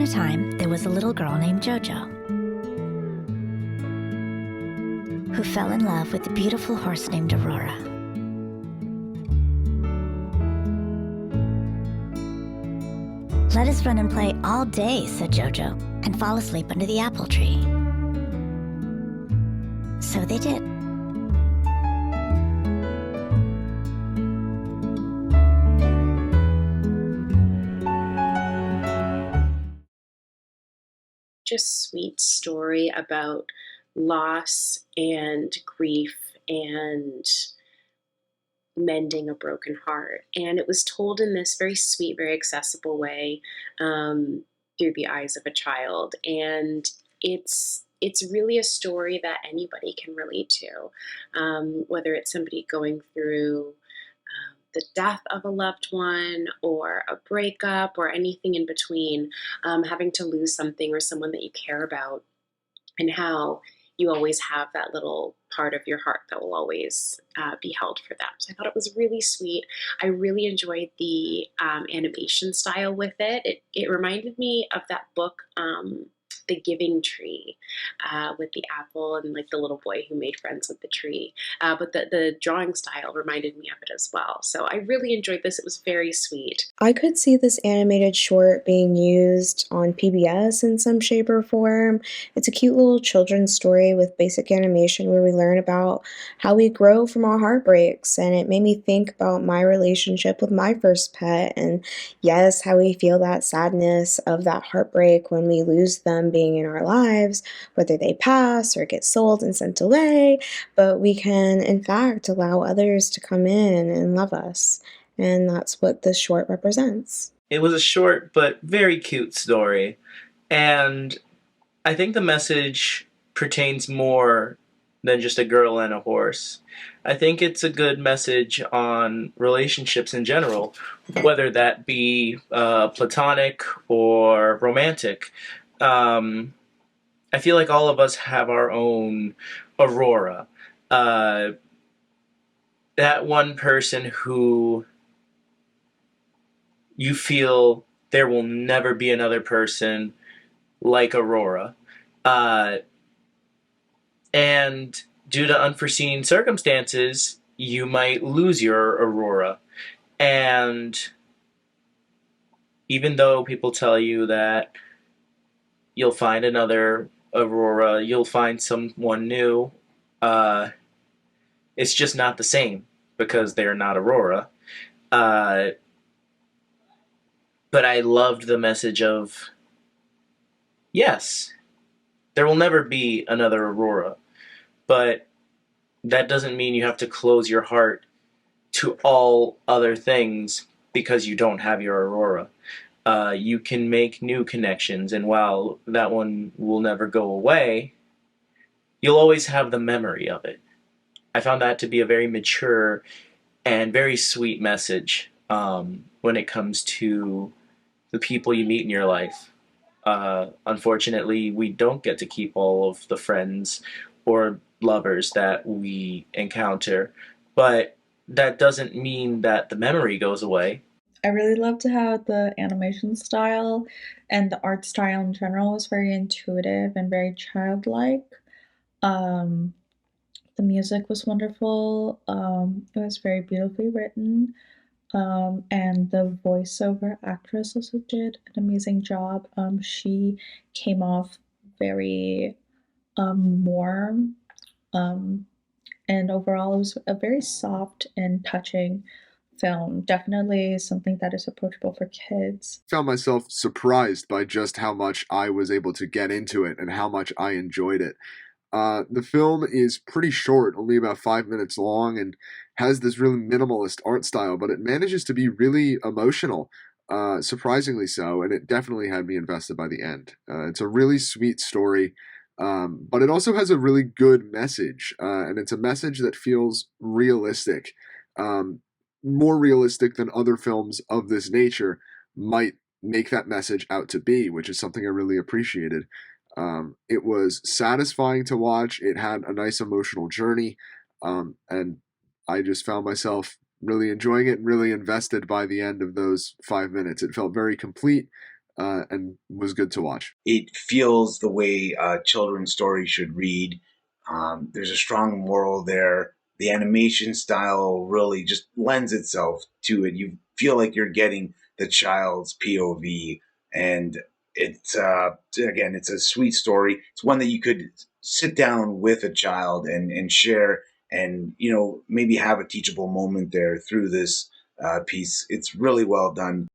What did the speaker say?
a time, there was a little girl named Jojo who fell in love with a beautiful horse named Aurora. "Let us run and play all day," said Jojo, "and fall asleep under the apple tree." So they did. Just sweet story about loss and grief and mending a broken heart. And it was told in this very sweet, very accessible way, through the eyes of a child. And it's really a story that anybody can relate to, whether it's somebody going through the death of a loved one or a breakup or anything in between, having to lose something or someone that you care about, and how you always have that little part of your heart that will always be held for them. So I thought it was really sweet. I really enjoyed the animation style with it. It reminded me of that book, The Giving Tree, with the apple and like the little boy who made friends with the tree. But the drawing style reminded me of it as well. So I really enjoyed this. It was very sweet. I could see this animated short being used on PBS in some shape or form. It's a cute little children's story with basic animation where we learn about how we grow from our heartbreaks, and it made me think about my relationship with my first pet, and yes, how we feel that sadness of that heartbreak when we lose them being in our lives, whether they pass or get sold and sent away, but we can, in fact, allow others to come in and love us. And that's what this short represents. It was a short but very cute story. And I think the message pertains more than just a girl and a horse. I think it's a good message on relationships in general, whether that be platonic or romantic. I feel like all of us have our own Aurora. That one person who you feel there will never be another person like Aurora. And due to unforeseen circumstances, you might lose your Aurora. And even though people tell you that you'll find another Aurora, you'll find someone new, it's just not the same because they're not Aurora. But I loved the message of, yes, there will never be another Aurora, but that doesn't mean you have to close your heart to all other things because you don't have your Aurora. You can make new connections, and while that one will never go away, you'll always have the memory of it. I found that to be a very mature and very sweet message when it comes to the people you meet in your life. Unfortunately, we don't get to keep all of the friends or lovers that we encounter, but that doesn't mean that the memory goes away. I really loved how the animation style and the art style in general was very intuitive and very childlike. Um, the music was wonderful. It was very beautifully written. And the voiceover actress also did an amazing job. She came off very warm. And overall, it was a very soft and touching film. Definitely something that is approachable for kids. Found myself surprised by just how much I was able to get into it and how much I enjoyed it. The film is pretty short, only about 5 minutes long, and has this really minimalist art style, but it manages to be really emotional, surprisingly so, and it definitely had me invested by the end. It's a really sweet story, but it also has a really good message, and it's a message that feels realistic, more realistic than other films of this nature might make that message out to be, which is something I really appreciated. It was satisfying to watch. It had a nice emotional journey, and I just found myself really enjoying it and really invested by the end of those 5 minutes. It felt very complete, and was good to watch. It feels the way a children's story should read. There's a strong moral there. The animation style really just lends itself to it. You feel like you're getting the child's POV, and it's again, it's a sweet story. It's one that you could sit down with a child and share, and maybe have a teachable moment there through this piece. It's really well done.